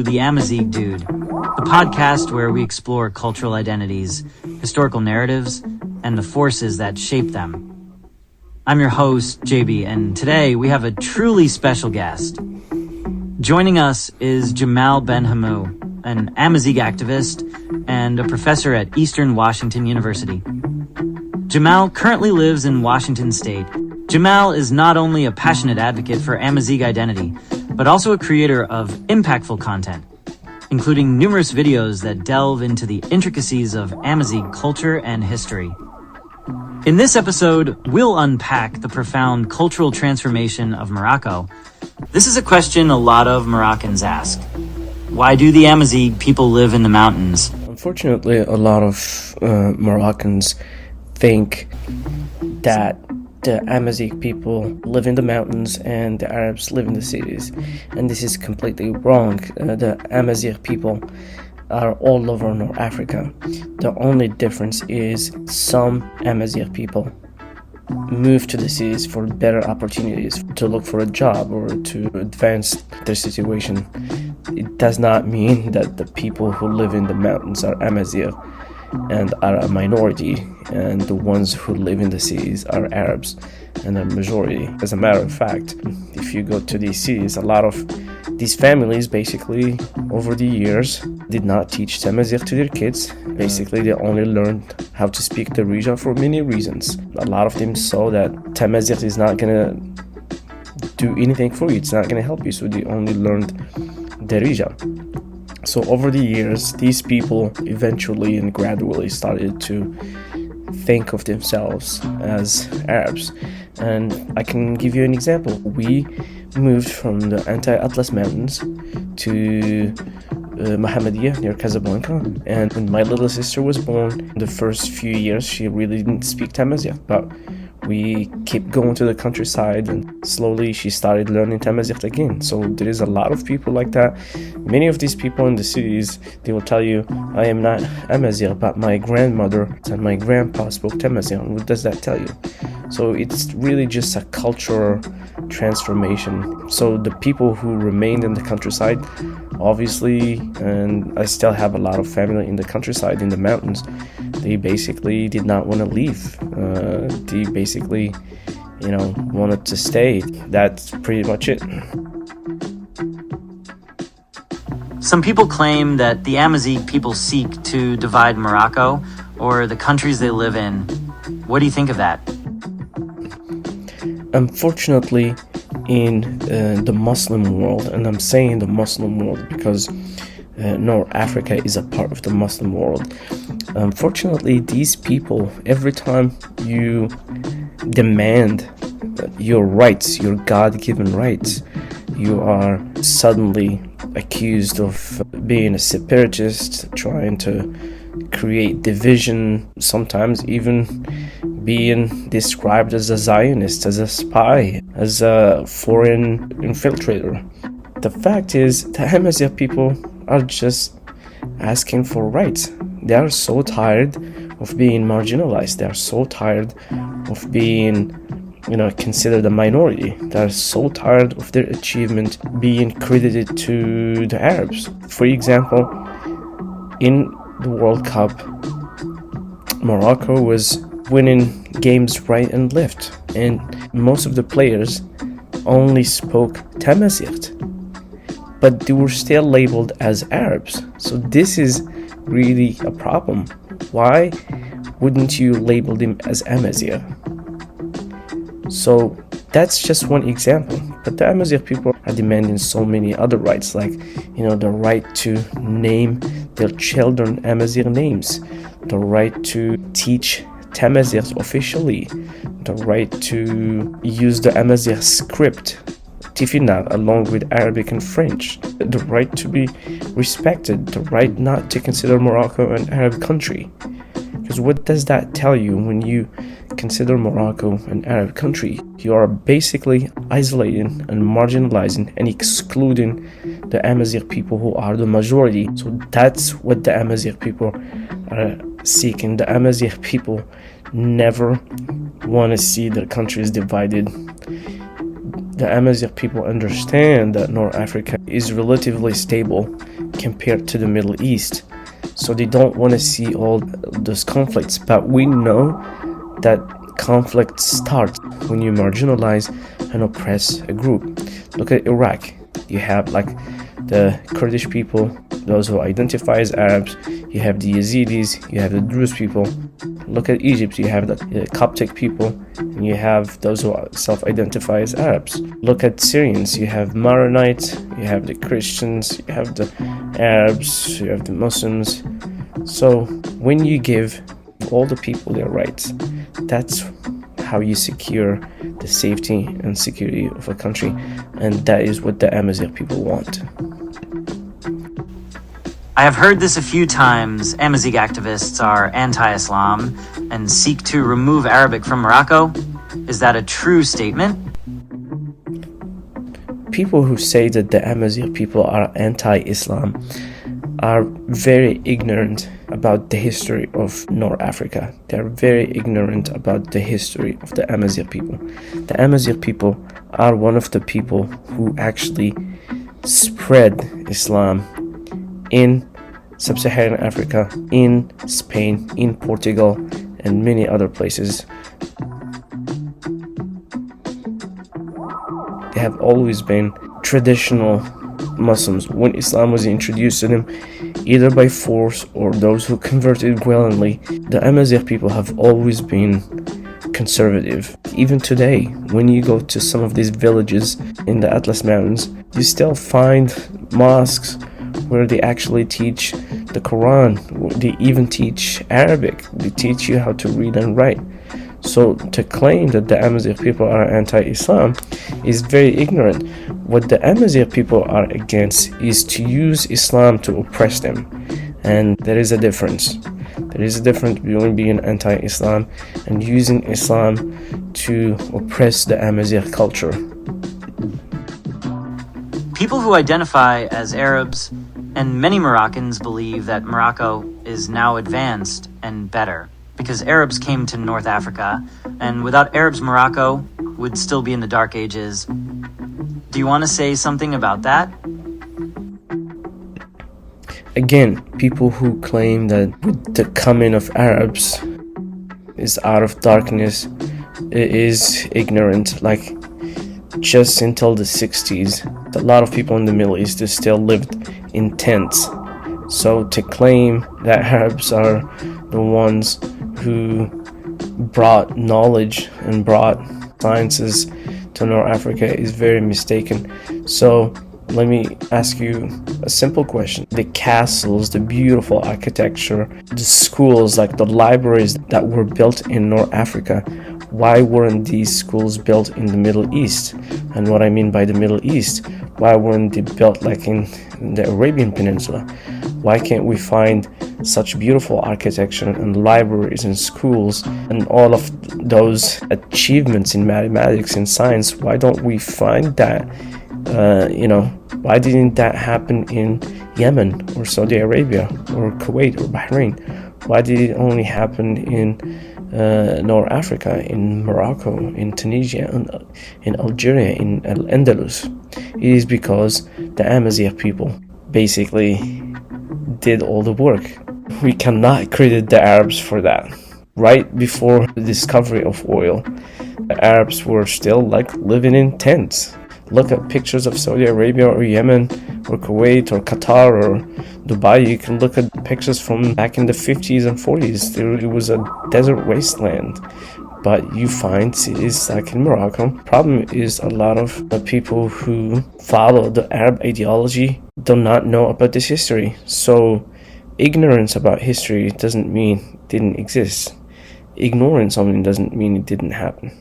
to The Amazigh Dude, the podcast where we explore cultural identities, historical narratives, and the forces that shape them. I'm your host, JB, and today we have a truly special guest. Joining us is Jamal Ben-Hamou, an Amazigh activist and a professor at Eastern Washington University. Jamal currently lives in Washington State. Jamal is not only a passionate advocate for Amazigh identity, but also a creator of impactful content, including numerous videos that delve into the intricacies of Amazigh culture and history. In this episode, we'll unpack the profound cultural transformation of Morocco. This is a question a lot of Moroccans ask. Why do the Amazigh people live in the mountains? Unfortunately, a lot of Moroccans think that the Amazigh people live in the mountains and the Arabs live in the cities. And this is completely wrong. The Amazigh people are all over North Africa. The only difference is some Amazigh people move to the cities for better opportunities, to look for a job or to advance their situation. It does not mean that the people who live in the mountains are Amazigh and are a minority, and the ones who live in the cities are Arabs and a majority. As a matter of fact, if you go to these cities, a lot of these families basically over the years did not teach Amazigh to their kids. Basically, they only learned how to speak Darija for many reasons. A lot of them saw that Amazigh is not gonna do anything for you, it's not gonna help you, so they only learned Darija. So over the years, these people eventually and gradually started to think of themselves as Arabs. And I can give you an example. We moved from the Anti-Atlas Mountains to Mohammedia near Casablanca, and when my little sister was born, the first few years she really didn't speak Amazigh, but we kept going to the countryside and slowly she started learning Amazigh again. So there is a lot of people like that. Many of these people in the cities, they will tell you, I am not Amazigh, but my grandmother and my grandpa spoke Amazigh. What does that tell you? So it's really just a cultural transformation. So the people who remained in the countryside, obviously, and I still have a lot of family in the countryside, in the mountains, they basically did not want to leave. They basically, wanted to stay. That's pretty much it. Some people claim that the Amazigh people seek to divide Morocco or the countries they live in. What do you think of that? Unfortunately, in the Muslim world, and I'm saying the Muslim world because North Africa is a part of the Muslim world. Unfortunately, these people, every time you demand your rights, your God-given rights, you are suddenly accused of being a separatist, trying to create division, sometimes even being described as a Zionist, as a spy, as a foreign infiltrator. The fact is, the Amazigh people are just asking for rights. They are so tired of being marginalized. They are so tired of being, considered a minority. They are so tired of their achievement being credited to the Arabs. For example, in the World Cup, Morocco was winning games right and left, and most of the players only spoke Amazigh, but they were still labeled as Arabs. So this is really a problem. Why wouldn't you label them as Amazigh? So that's just one example. But the Amazigh people are demanding so many other rights, like, the right to name their children Amazigh names, the right to teach Amazigh officially, the right to use the Amazigh script, Tifina, along with Arabic and French, the right to be respected, the right not to consider Morocco an Arab country. Because what does that tell you when you consider Morocco an Arab country? You are basically isolating and marginalizing and excluding the Amazigh people who are the majority. So that's what the Amazigh people are seeking. The Amazigh people never want to see their countries divided. the Amazigh people understand that North Africa is relatively stable compared to the Middle East. So they don't want to see all those conflicts. But we know that conflict starts when you marginalize and oppress a group. Look at Iraq. You have like the Kurdish people, those who identify as Arabs. You have the Yazidis, you have the Druze people. Look at Egypt, you have the Coptic people, and you have those who self-identify as Arabs. Look at Syrians, you have Maronites, you have the Christians, you have the Arabs, you have the Muslims. So when you give all the people their rights, that's how you secure the safety and security of a country, and that is what the Amazigh people want. I have heard this a few times. Amazigh activists are anti-Islam and seek to remove Arabic from Morocco. Is that a true statement? People who say that the Amazigh people are anti-Islam are very ignorant about the history of North Africa. They're very ignorant about the history of the Amazigh people. The Amazigh people are one of the people who actually spread Islam in Sub-Saharan Africa, in Spain, in Portugal, and many other places. They have always been traditional Muslims. When Islam was introduced to them, either by force or those who converted willingly, the Amazigh people have always been conservative. Even today, when you go to some of these villages in the Atlas Mountains, you still find mosques where they actually teach the Quran. They even teach Arabic. They teach you how to read and write. So to claim that the Amazigh people are anti-Islam is very ignorant. What the Amazigh people are against is to use Islam to oppress them. And there is a difference. There is a difference between being anti-Islam and using Islam to oppress the Amazigh culture. People who identify as Arabs and many Moroccans believe that Morocco is now advanced and better because Arabs came to North Africa, and without Arabs, Morocco would still be in the Dark Ages. Do you want to say something about that? Again, people who claim that with the coming of Arabs is out of darkness is ignorant. Like, just until the 60s, a lot of people in the Middle East still lived in tents. So to claim that Arabs are the ones who brought knowledge and brought sciences to North Africa is very mistaken. So let me ask you a simple question. The castles, the beautiful architecture, the schools, like the libraries that were built in North Africa, why weren't these schools built in the Middle East? And what I mean by the Middle East, why weren't they built like in the Arabian Peninsula? Why can't we find such beautiful architecture and libraries and schools and all of those achievements in mathematics and science? Why don't we find that? Why didn't that happen in Yemen or Saudi Arabia or Kuwait or Bahrain? Why did it only happen in North Africa, in Morocco, in Tunisia, in Algeria, in Al-Andalus? It is because the Amazigh people basically did all the work. We cannot credit the Arabs for that. Right before the discovery of oil, the Arabs were still like living in tents. Look at pictures of Saudi Arabia or Yemen or Kuwait or Qatar or Dubai. You can look at pictures from back in the 50s and 40s. It was a desert wasteland. But you find cities like in Morocco. Problem is a lot of the people who follow the Arab ideology do not know about this history. So ignorance about history doesn't mean it didn't exist. Ignoring something doesn't mean it didn't happen.